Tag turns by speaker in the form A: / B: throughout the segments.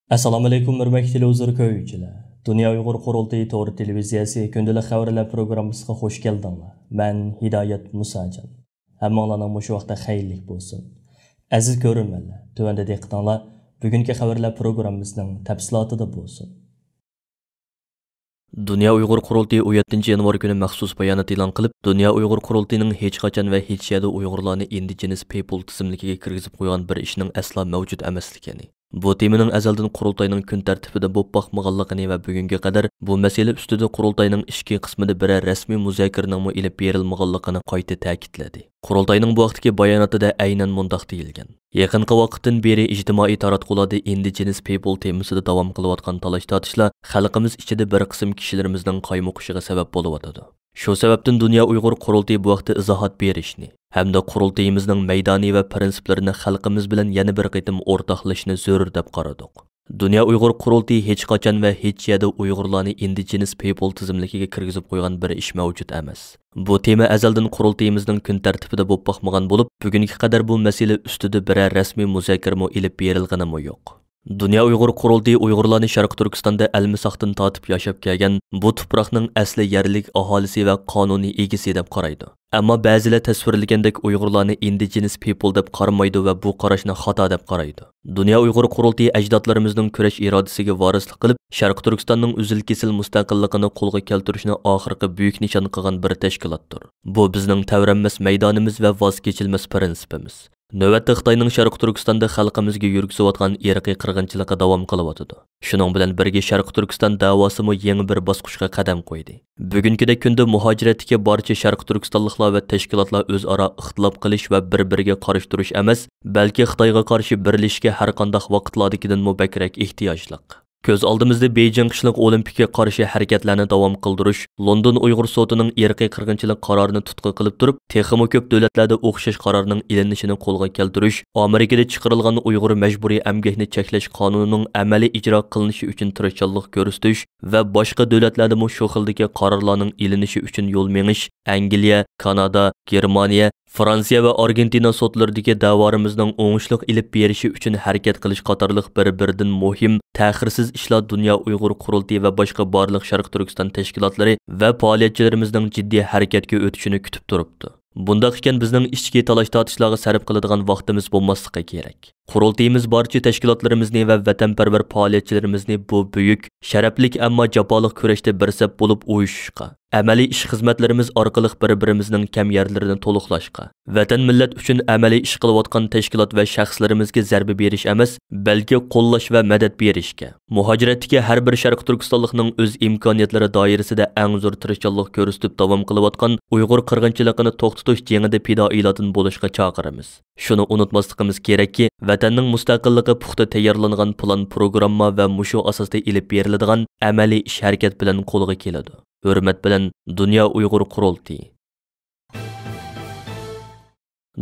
A: Assalomu alaykum hurmatli televizor ko'ruvchilar. Dunyo Uyg'ur qurultayi to'g'ri televiziyasi kundalik xabarlar programmasiga xush keldinglar. Men Hidoyat Musajon. Hammanglarning mush vaqtda xayrlik bo'lsin. Aziz ko'ruvchilar, tuvanda diqqatinglar bugungi xabarlar programmasining tafsilotida bo'lsin. Dünya Uyghur Qurultayı 17 yanvar günü məxsus bayanat e'lon qilib, Dünya Uyghur Qurultayının hech qachon va hech yerda Uyg'urlarni indigenous people tizimligiga kirgizib qo'ygan bir ishning aslo mavjud emasligini, bu temaning azaldan Qurultayning kun tartibida bo'lib boqmaganligini va bugunga qadar bu masala ustida Qurultayning ishki qismida biror rasmiy muzokaraning ilib berilmaganligini qayta ta'kidladi. Qurultayning bu vaqtdagi bayonotida aynan mundaq deyilgan: Yaqinqi vaqtdan beri ijtimoiy taratqularda indigenous people temasida davom qilayotgan talash-tortishlar xalqimiz ichida bir qism kishilarimizning qaymoqishiga sabab bo'layotadi. Shu sababdan Dunyo Uyg'ur Qurultayi bu vaqtda izohat berishni hamda qurultayimizning maydoni va prinsiplarini xalqimiz bilan yana bir qitim o'rtoqlashni zarur deb qaradik. Dunyo Uyg'ur Qurultayi hech qachon va hech yerda Uyg'urlarni indigenous people tizimligiga kirgizib qo'ygan bir ish mavjud emas. Bu tema azaldan qurultayimizning kun tartibida bo'lib boqmagan bo'lib, bugunga qadar bu masala ustida biror rasmiy muzokara ilib berilganimi yo'q. Dünya Uyghur Qurultayı Uyg'urlarni Sharq Turkistonda almisoqdan tortib yashab kelgan bu tuproqning asli yerlik aholisi va qonuniy egisi deb qaraydi. Ammo ba'zilar tasvirlagandek Uyg'urlarni indigenous people deb qaramaydi va bu qarashni xato deb qaraydi. Dünya Uyghur Qurultayı ajdodlarimizning kurash irodasiga varislik qilib, Sharq Turkistonning uzil-kesil mustaqilligini qo'lga keltirishni oxirgi buyuk nishon qilgan bir tashkilotdir. Bu bizning tavranmas maydonimiz va voz kechilmas prinsipimiz. Növbətdə Xitayning Sharq Turkistonda xalqimizga yurgizayotgan irqiy qirg'inchiligi davom qilyotidi. Shuning bilan birga Sharq Turkiston davosimi yangi bir bosqichga qadam qo'ydi. Bugungi kunda muhojiratga barcha Sharq Turkistonliklar va tashkilotlar o'zaro ixtilof qilish va bir-biriga qarshi turish emas, balki Xitoyga qarshi birlashishga har qanday vaqtlardagidan mubakrak ehtiyojliq. Көз алдымызда Бейжің қышылық Олимпикке қаршы hareketlerini davom qildirish, London Uyg'ur sotining irqiy qirg'inchilik qarorini tutqi qilib turib, texmi ko'p davlatlarda o'xshash qarorning ilinishini qo'lga keltirish, Amerikada chiqarilgan Uyg'ur majburiy emgakni cheklash qonunining amaliy ijro qilinishi uchun tirishchilik ko'rsatish va boshqa davlatlarda shu xildagi qarorlarning ilinishi uchun yo'l mengish, Angliya, Kanada, Germaniya, Fransiya va Argentina sotlaridagi da'vorimizning o'ngishliq ilib berishi uchun harakat qilish qatorliq bir-biridan muhim, ta'xirsiz ishlar Dunyo Uyg'ur Qurultayi va boshqa barliq Sharq Turkiston tashkilotlari va faoliyatchilarimizning jiddiy harakatga o'tishini kutib turibdi. Bundaq ekan bizning ichki talash-tortishlarga sarf qiladigan vaqtimiz bo'lmasligi kerak. Qurultayimiz barcha tashkilotlarimizni va vatanparvar faoliyatchilarimizni bu buyuk, sharaflik ammo jafoliq kurashda birsab bo'lib o'yishishga, amaliy ish xizmatlarimiz orqali bir-birimizning kam yerlarini to'liqlashga, vatan millat uchun amaliy ish qilayotgan tashkilot va shaxslarimizga zarba berish emas, balki qo'llash va madad berishga, muhojiratdagi har bir Sharq Turkistonlikning o'z imkoniyatlari doirasida eng zo'r tirishchilik ko'rsatib davom qilayotgan Uyg'ur qirg'inchiligini to'xtatish jangida fidoilardan bo'lishga chaqiramiz. Shuni unutmasligimiz kerakki, vatanning mustaqilligi puxta tayyorlangan plan, programma va mushu asosda ilib beriladigan amaliy ish harakat bilan qo'lga keladi. Hurmat bilan Dunyo Uyg'ur Qurultayi.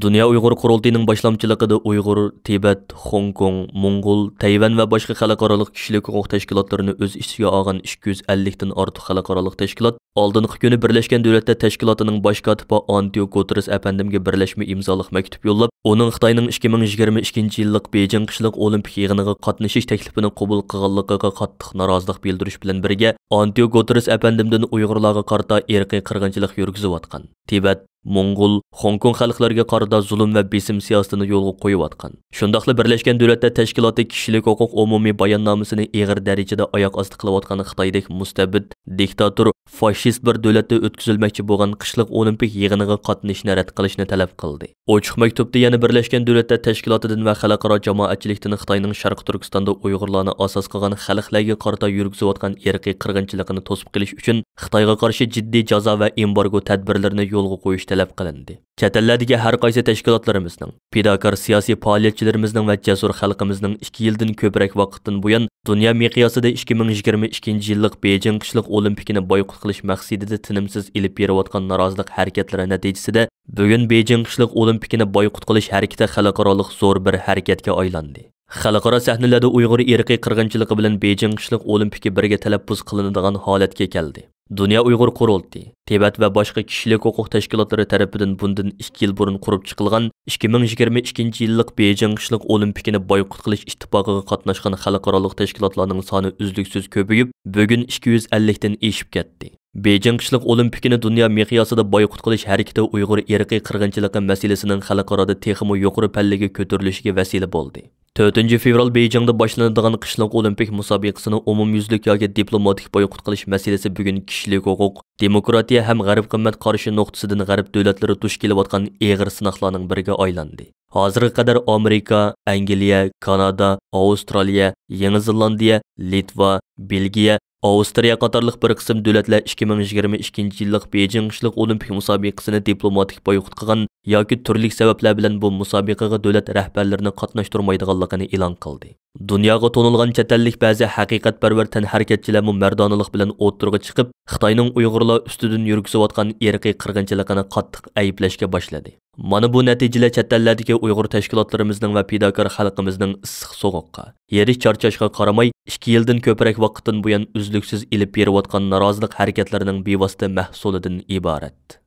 A: Dünya Uyg'ur Qurultayining boshlamchiligida Uyg'ur, Tibet, Hong Kong, Mongol, Tayvan va boshqa xalqaro kishilik huquq tashkilotlarini o'z ichiga olgan 250 dan ortiq xalqaro tashkilot oldingi kuni Birlashgan Davlatlar Tashkilotining bosh kotibi Antonio Guterres apandimga birlashma imzoliq maktub yo'llab, uning Xitoyning 2022 yillik Beyjing qishliq Olimpik yig'iniga qatnashish taklifini qabul qilganligiga qattiq norozilik bildirish bilan birga Antonio Guterres apandimdan Uyg'urlarga qarata irqiy qirg'inchilik yurgizayotgan, Tibet, Mongol, Hong Kong xalqlariga qarata zulm va besim siyosatini yo'lga qo'yayotgan. Shundaqla Birlashgan Davlatlar Tashkiloti kishilik huquq umumiy bayonnomasini ig'ir darajada oyoq osti qilayotgan Xitoydek mustabid, diktator, fashist bir davlatda o'tkazilmoqchi bo'lgan qishliq Olimpik yig'iniga qatnashishni rad qilishni talab qildi. Ochiq maktubda yana Birlashgan Davlatlar Tashkilotidan va xalqaro jamoatchilikdan Xitoyning Sharq Turkistonda Uyg'urlarni asos qilgan xalqlarga qarata yurgizayotgan irqiy qirg'inchiligini to'sib qilish uchun Xitoyga qarshi jiddiy jazo va embargo tadbirlarini yo'lga qo'yish talab qilindi. Chet ellardagi har qaysi tashkilotlarimizning, fidokor siyosiy faoliyatchilarimizning va jasur xalqimizning 2 yildan ko'proq vaqtdan buyon dunyo miqyosida 2022 yillik Beyjing qishliq Olimpikini boykot qilish maqsadida tinimsiz ilib berayotgan norozilik harakatlari natijasida bugun Beyjing qishliq Olimpikini boykot qilish harakati xalqaro zo'r bir harakatga aylandi. Xalqaro sahnalarda Uyg'ur irqiy qirg'inchiligi bilan Beijing qishliq olimpiki birga talaffuz qilinadigan holatga keldi. Dünya Uyghur Qurultayı, Tibet ve başka kişilik hukuk teşkilatları tarafından bundan 2 yıl burun kurup çıkılgan 2022 yıllık Beijing qishliq olimpikini boykot qilish ittifoqiga qatnaşgan xalqarалық teşkilatlarning soni uzluksiz ko'payib, bugun 250 dan eshib ketdi. Beijing qishliq olimpikini dunyo miqyosida boykot qilish harakati Uyg'ur irqiy qirg'inchiligi masalasining xalqaroda texmo yuqori pallaga ko'tarilishiga vasila bo'ldi. 4 fevral Beijingda boshlanadigan qishliq olimpik musobaqasini umumyuzlik yoki diplomatik boykot qilish masalasi bugun kishilik huquq, demokratiya ham g'arb qimmat qarshi nuqtasidan g'arb davlatlari duch kelayotgan og'ir sinoqlarning biriga aylandi. Hozirga qadar Amerika, Angliya, Kanada, Avstraliya, Yangi Zelandiya, Litva, Belgiya, Avstriya qatorliq bir qism davlatlar 2022 yillik Beijing qishliq olimpik musobaqasini diplomatik boykot qilgan yoki turli sabablar bilan bu musobaqaga davlat rahbarlarini qatnashtirmaydiganligini e'lon qildi. Dunyoga to'nilgan chet ellik ba'zi haqiqatparvar tanharakatchilar mardonalik bilan o'tirg'i chiqib, Xitoyning Uyg'urlar ustidan yurgizayotgan irqiy qirg'inchiligini qattiq ayblashga boshladi. Mana bu natijalar chet ellardagi Uyg'ur tashkilotlarimizning va fidokor xalqimizning issiq so'g'uqqa, yerish charchashga qaramay 2 yildan ko'proq vaqtdan buyon uzluksiz ilib berayotgan norozilik harakatlarining bevosita mahsulidan iborat.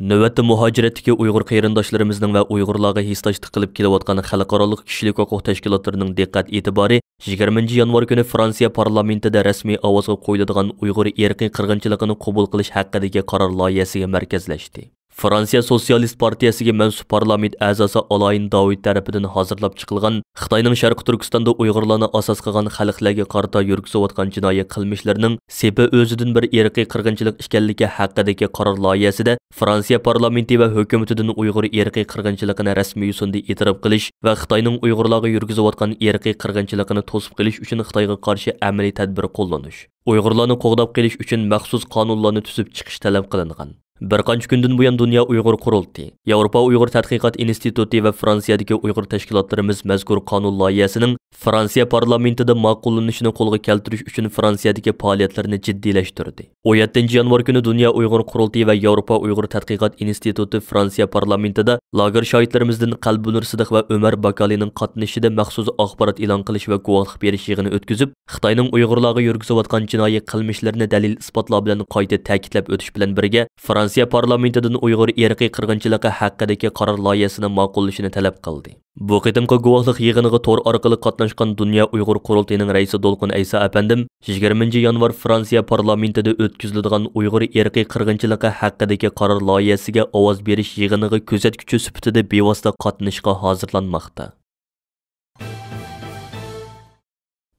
A: Növətdə muhaciratdagi Uyğur qarindoshlarımızning va Uyg'urlarga hissdoshlik qilib kelayotgan xalqarалық kishilik huquq tashkilotlarining diqqat e'tibori 20 yanvar kuni Fransiya parlamentida rasmiy ovozga qo'yiladigan Uyg'ur irqiy qirg'inchiligini qabul qilish haqidagi qaror loyihasiga markazlashdi. Fransiya Sosyalist Partiyasiga mansub parlament a'zosi Alain David tarafidan hozirlab chiqilgan Xitoyning Sharqi Turkistonda Uyg'urlarni asos qilgan xalqlarga qarata yurgizayotgan jinoiy qilmishlarining sebi o'zidan bir irqiy qirg'inchilik ekanligi haqidagi qaror loyihasida Fransiya parlamenti va hukumatidan Uyg'ur irqiy qirg'inchiligini rasmiy yo'sinda e'tirof qilish va Xitoyning Uyg'urlarga yurgizayotgan irqiy qirg'inchiligini to'sib qilish uchun Xitoyga qarshi amaliy tadbir qo'llanish, Uyg'urlarni qo'g'dab qilish uchun maxsus qonunlarni tuzib chiqish talab qilingan. Bir qancha kundan buyon Dünya Uyghur Qurultayı, Yevropa Uyghur Tadqiqot instituti va Fransiyadagi Uyg'ur tashkilotlarimiz mazkur qonun loyihasining Fransiya parlamentida ma'qullanishini qo'lga keltirish uchun Fransiyadagi faoliyatlarini jiddiylashtirdi. 17 yanvar kuni Dünya Uyghur Qurultayı va Yevropa Uyghur Tadqiqot instituti Fransiya parlamentida lager shohidlarimizdan Qalbunur Sidiq va Ömer Bakalining qatnashida maxsus axborot e'lon qilish va guvohlik berish yig'ini o'tkazib, Xitoyning Uyg'urlarga yurgizayotgan jinoiy qilmishlarini dalil isbotlar bilan qayta ta'kidlab o'tish bilan birga Fransiya parlamentidan Uyg'ur irqiy qirg'inchiligi haqidagi qaror loyihasini ma'qullashini talab qildi. Bu qitimqi guvohlik yig'iniga to'r orqali qatnashgan Dünya Uyghur Qurultayining raisi Dolqun Aysa apandim 20 yanvar Fransiya parlamentida o'tkaziladigan Uyg'ur irqiy qirg'inchiligi haqidagi qaror loyihasiga ovoz berish yig'iniga kuzatuvchi sifatida bevosita qatnashishga hozirlanmoqda.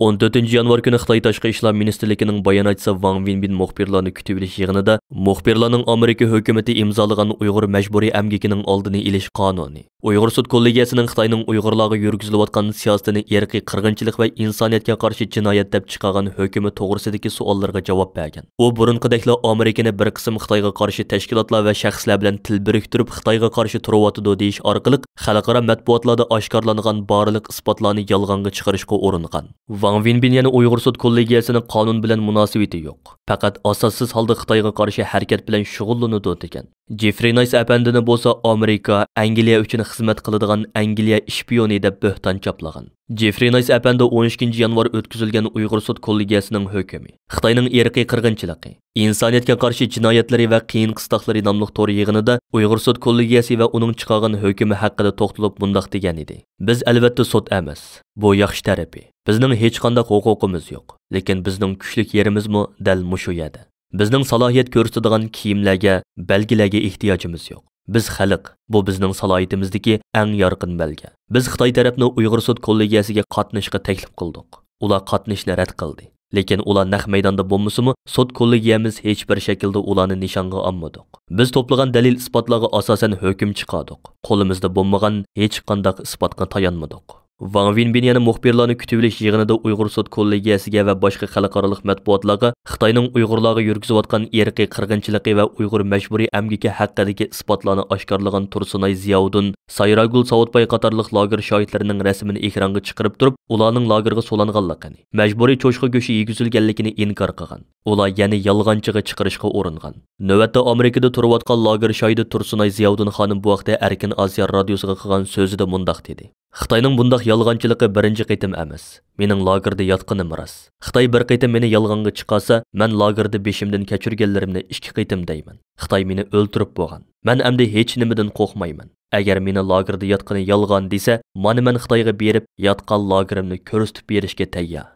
A: 14 yanvar kuni Xitoy Tashqi ishlar ministrligining bayonotchisi Wang Wenbin muxbirlarni kutib olish yig'inida muxbirlarning Amerika hukumati imzolagan Uyg'ur majburiy amgikining oldini olish qonuni, Uyg'ur sud kollegiyasining Xitoyning Uyg'urlarga yurgizilayotgan siyosatini irqiy qirg'inchilik va insoniyatga qarshi jinoyat deb chiqargan hukmi to'g'risidagi savollarga javob bergan. U burunqidekla Amerikani bir qism Xitoyga qarshi tashkilotlar va shaxslar bilan til biriktirib Xitoyga qarshi turayotdi deyish orqali xalqaro matbuotlarda oshkorlangan barliq isbotlarni yolg'onga chiqarishga uringan. Wang Wenbin yana Uyg'ur sud kollegiyasining qonun bilan munosabati yo'q. Faqat asossiz holda Xitoyga qarshi harakat bilan shug'ullanadi degan. Jeffrey Nice apandini bo'lsa Amerika, Angliya uchun xizmat qiladigan Angliya ishpiyoni deb bo'hton choplagan. Jeffrey Nice apandi 12 yanvar o'tkazilgan Uyg'ur sud kollegiyasining hukmi, Xitoyning irqiy qirg'inchiligi, insoniyatga qarshi jinoyatlari va qiyin qistoqlari nomli to'r yig'inida Uyg'ur sud kollegiyasi va uning chiqargan hukmi haqida to'xtalib bundoq degan edi. Biz albatta sud emas. Bu yaxshi tarafi. Bizning hech qanday huquqimiz yo'q, lekin bizning kuchli yerimizmi dal mushu yerda. Bizning salohiyat ko'rsatadigan kiyimlarga, belgilarga ehtiyojimiz yo'q. Biz xalq, bu bizning salohiyatimizdagi eng yorqin belgi. Biz Xitoy tarafni Uyg'ur sud kollegiyasiga qatnashishga taklif qildik. Ular qatnashni rad qildi. Lekin ular naq maydonda bo'lmasa-mu, sud kollegiyamiz hech bir shaklda ularni nishonga olmadik. Biz to'plagan dalil isbotlarga asosan hukm chiqardik. Qo'limizda bo'lmagan hech qanday isbotga tayanmadik. Wang Wenbin yana muxbirlarni kutib olish yig'inida Uyg'ur sud kollegiyasiga va boshqa xalqaro matbuotlarga Xitoyning Uyg'urlarga yurgizayotgan irqiy qirg'inchiligi va Uyg'ur majburiy amgiki haqidagi isbotlarni oshkorlagan Tursunay Ziyoudin, Sayragul Savutbay qatorliq lager shohidlarining rasmini ekranga chiqarib turib, ularning lagerga so'langanligini, majburiy cho'chqa go'shi yegizilganligini inkor qilgan. Ular yana yolg'onchiga chiqarishga uringan. Navbatda Amerikada turayotgan lager shohidi Tursunay Ziyoudin xonim bu vaqtda Erkin Osiyo radiosiga qilgan so'zida mundaq dedi. Xitoyning bundaq yolg'onchiligi birinchi qitim emas. Mening lagerda yotqinim rost. Xitoy bir qitim meni yolg'onga chiqarsa, men lagerda beshimdan kechirganlarimni ikki qitim deyman. Xitoy meni o'ltirib bo'lgan. Men endi hech nimadan qo'rqmayman. Agar meni lagerda yotqini yolg'on desa, mana men Xitoyga berib, yotgan lagerimni ko'rsatib berishga tayyor.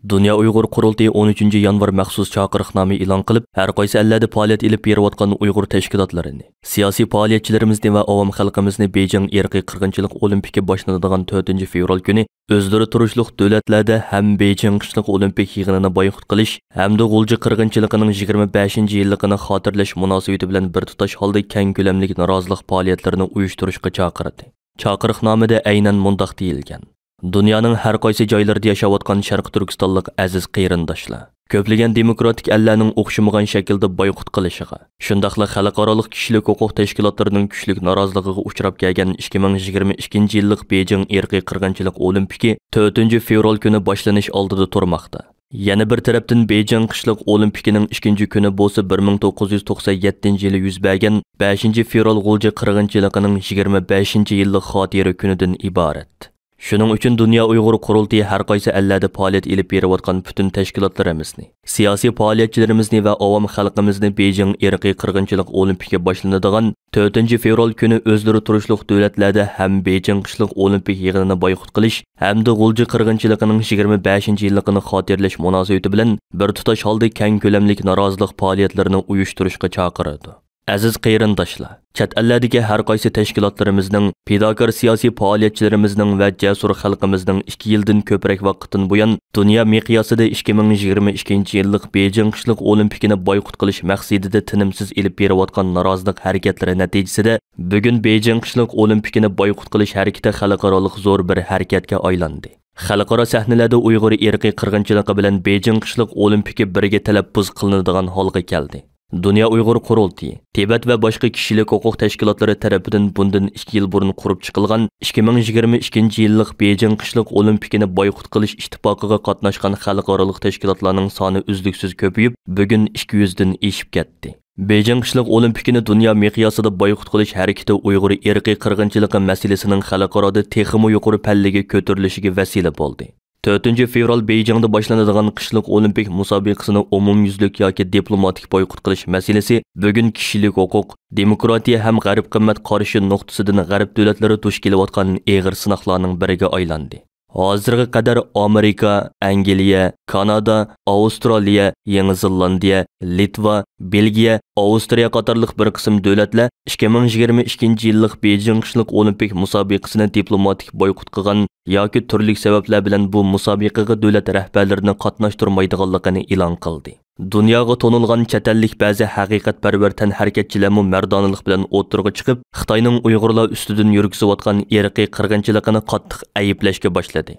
A: Dünya Uyghur Qurultayı 13 yanvar maxsus chaqiriqnoma e'lon qilib, har qaysi ellarda faoliyat olib berayotgan Uyg'ur tashkilotlarini, siyosiy faoliyatchilarimizni va avom xalqimizni Beijing irqiy qirg'inchilik olimpiki boshlanadigan 4 fevral kuni o'zlari turishliq davlatlarda ham Beijing qishliq olimpik yig'inini boyqut qilish hamda G'ulji qirg'inchiligining 25-yilligini xotirlash munosabati bilan bir tutash holda keng ko'lamli norozilik faoliyatlarini uyushtirishga chaqirdi. Chaqiriqnomada aynan mundaq deyilgan: Dunyoning har qaysi joylarida yashayotgan Sharq Turkistonlik aziz qarindoshlar, ko'plagan demokratik ellarning o'xshamagan shaklda boyqut qilishiga, shundaqla xalqaro kishilik huquq tashkilotlarining kuchlik noroziligiga uchrab kelgan 2022-yillik Beijing irqiy qirg'inchilik olimpiki 4 fevral kuni boshlanish oldida turmoqda. Yana bir tarafdan Beijing qishliq olimpikining 2-kuni bo'lsa 1997-yili yuz bergan 5 fevral G'ulji qirg'inchiligining 25-yillik xotira kunidan iborat. Shuning uchun Dünya Uyg'ur Qurultayı har qaysi ellarda faoliyat olib berayotgan butun tashkilotlarimizni, siyosiy faoliyatchilarimizni va avom xalqimizni Beijing irqiy qirg'inchilik olimpiki boshlanadigan 4 fevral kuni o'zlari turishliq davlatlarda ham Beijing qishliq olimpik yig'inini boyqut qilish hamda G'ulji qirg'inchiligining 25-yilligini xotirlash munosabati bilan bir tutash holda keng ko'lamli norozilik faoliyatlarini uyushtirishga chaqiradi. Aziz qarindoshlar, chet ellardagi har qaysi tashkilotlarimizning, fidokor siyosiy faoliyatchilarimizning va jasur xalqimizning 2 yildan ko'proq vaqtdan buyon dunyo miqyosida 2022-yillik Beijing qishliq olimpikini boyqut qilish maqsadida tinimsiz elib berayotgan norozilik harakatlari natijasida bugun Beijing qishliq olimpikini boyqut qilish harakati xalqaro zo'r bir harakatga aylandi. Xalqaro sahnalarda Uyg'ur irqiy qirg'inchiligi bilan Beijing qishliq olimpiki birga talaffuz qilinadigan holga keldi. Dünya Uyg'ur Qurultayı, Tibet va boshqa kishilik huquq tashkilotlari tomonidan bundan 2 yil burun qurib chiqilgan 2022-yillik Beijing qishliq olimpikini boyqut qilish ittifoqiga qatnashgan xalqaro tashkilotlarning soni uzluksiz ko'payib, bugun 200 dan eshib ketdi. Beijing qishliq olimpikini dunyo miqyosida boyqut qilish harakati Uyg'ur irqiy qirg'inchiligi masalasining xalqaroda texmi yuqori pallaga ko'tarilishiga vasila bo'ldi. 4 fevral Beijingda boshlanadigan qishliq olimpik musobaqasini umumyuzlik yoki diplomatik boyqut qilish masalasi bugun kishilik huquq, demokratiya ham g'arb qimmat qarishi nuqtasidan g'arb davlatlari duch kelayotgan og'ir sinoqlarning biriga aylandi. Hozirga qadar Amerika, Angliya, Kanada, Avstraliya, Yangi Zelandiya, Litva, Belgiya, Avstriya qatorliq bir qism davlatlar 2022-yillik Beijing qishliq olimpik musobaqasini diplomatik boyqut qilgan yoki turli sabablar bilan bu musobaqaga davlat rahbarlarini qatnashtirmaydiganligini e'lon qildi. Dunyoga tonilgan chatallik ba'zi haqiqatparvar tanharakatchilarmi mardonlik bilan o'tirg'i chiqib, Xitoyning Uyg'urlar ustidan yurgizayotgan irqiy qirg'inchiligini qattiq ayblashga boshladi.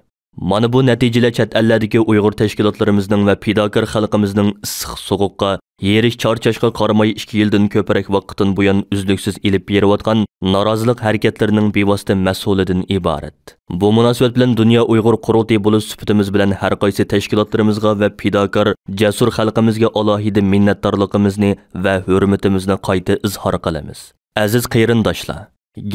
A: Mana bu natijalar chet ellardagi Uyg'ur tashkilotlarimizning va fidokor xalqimizning issiq sovuqqa, yerish charchashga qaramay 2 yildan ko'proq vaqtdan buyon uzluksiz elib berayotgan norozilik harakatlarining bevosita mas'ulidan iborat. Bu munosabat bilan Dünya Uyg'ur Qurultayı bo'lish sifatimiz bilan har qaysi tashkilotlarimizga va fidokor jasur xalqimizga alohida minnatdorligimizni va hurmatimizni qayta izhor qilamiz. Aziz qarindoshlar,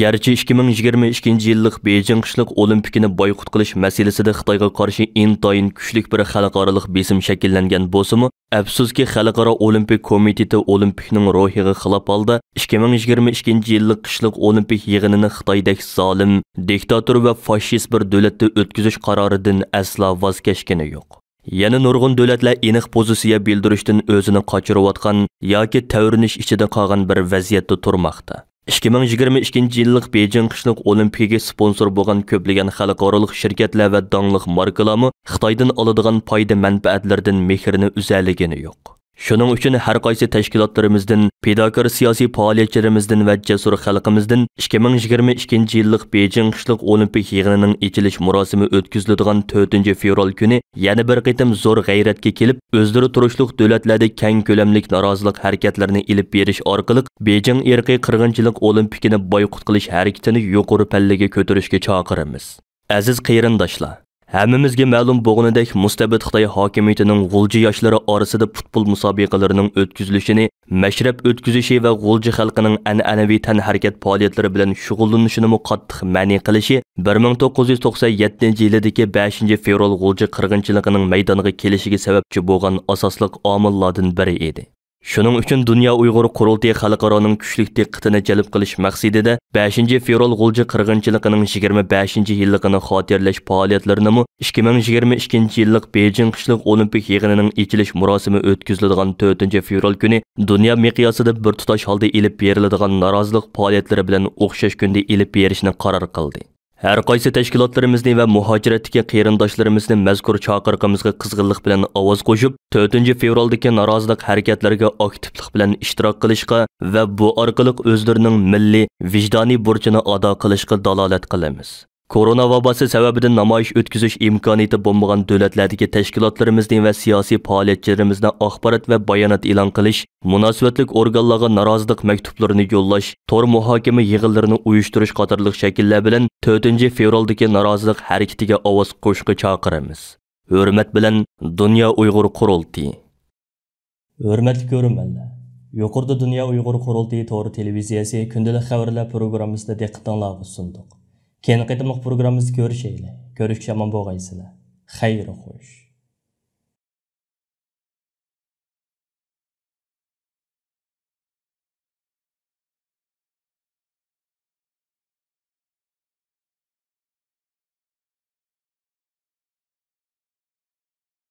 A: garchi 2022-yillik Beijing qishliq olimpikini boyqut qilish masalasida Xitoyga qarshi intayin kuchli bir xalqaro besim shakllangan bo'lsa-mu, afsuski xalqaro olimpik komiteti olimpikning ruhiga xilof holda 2022-yillik qishliq olimpik yig'inini Xitoydek zolim, diktator va fashist bir davlatda o'tkazish qaroridan aslo voz kechgani yo'q. Yana nurg'un davlatlar aniq pozitsiya bildirishdan o'zini qochirayotgan yoki tavrinish ichida qolgan bir vaziyatda turmoqda. 2022-yillik Beijing qishliq olimpiyaga sponsor bo'lgan ko'plagan xalqaro shirkatlar va donliq markalarmi Xitoydan oladigan foyda manfaatlardan mehrini uzalagani yo'q. Shuning uchun har qaysi tashkilotlarimizdan, fedakor siyosiy faoliyatchilarimizdan va jasur xalqimizdan 2022 yillik Beijing qishliq olimpik yig'inining ochilish murosimi o'tkaziladigan 4-fevral kuni yana bir qitim zo'r g'ayratga kelib, o'zlari turishliq davlatlarda keng ko'lamlik norozilik harakatlarini ilib berish orqali Beijing irqiy qirg'inchilik olimpikini boyqut qilish harakatini yuqori pallaga ko'tarishga chaqiramiz. Aziz qarindoshlar, hammamizga ma'lum bo'lganidek mustabid Xitoy hokimiyatining g'ulji yoshlari orasida futbol musobaqalarining o'tkazilishini, mashrab o'tkazishi va g'ulji xalqining an'anaviy tanharakat faoliyatlari bilan shug'ullanishini qattiq ma'ni qilishi 1997 yildagi 5-fevral g'ulji qirg'inchiligining maydoniga kelishiga sababchi bo'lgan asosliq omillardan biri edi. Shuning uchun Dunyo Uyg'ur qurultiyi xalqaroning kuchli diqqatini jalb qilish maqsadida 5-fevral g'ulji qirg'inchiligining 25-yilligini xotirlash faoliyatlarini 2022 yillik Beijing qishliq olimpik yig'inining ochilish murosimi o'tkaziladigan 4-fevral kuni dunyo miqyosida bir tutash holda ilib beriladigan norozilik faoliyatlari bilan o'xshash kunda ilib berishni qaror qildi. Her qaysi tashkilotlarimizni va muhojiratdagi qarindoshlarimizni mazkur chaqiriqimizga qizg'inlik bilan ovoz qo'shib, 4-fevraldagi norozilik harakatlariga aktivlik bilan ishtirok qilishga va bu orqali o'zlarining milliy, vijdoniy burchini ado qilishga dalolat qilamiz. Korona vabosi sababidan namoyish o'tkazish imkoniyati bo'lmagan davlatlardagi tashkilotlarimizni va siyosiy faoliyatchilarimizni axborot va bayonot e'lon qilish, munosabatlik organlarga norozilik maktublarini yo'llash, tor muhokama yig'inlarini uyushtirish qatorliq shakllar bilan 4-fevraldagi norozilik harakatiga ovoz qo'shishga chaqiramiz. Hurmat bilan Dunyo Uyg'ur qurultiyi. Hurmatli ko'ruvchilar, yuqorida Dunyo Uyg'ur qurultiyi to'g'ri televiziyasi kundalik xabarlar programmasida diqqatingizga sundiq. Keyin qitimliq programmamizda ko'rishaylik. Ko'rishga omon bo'lgaysizlar. Xayr xo'sh.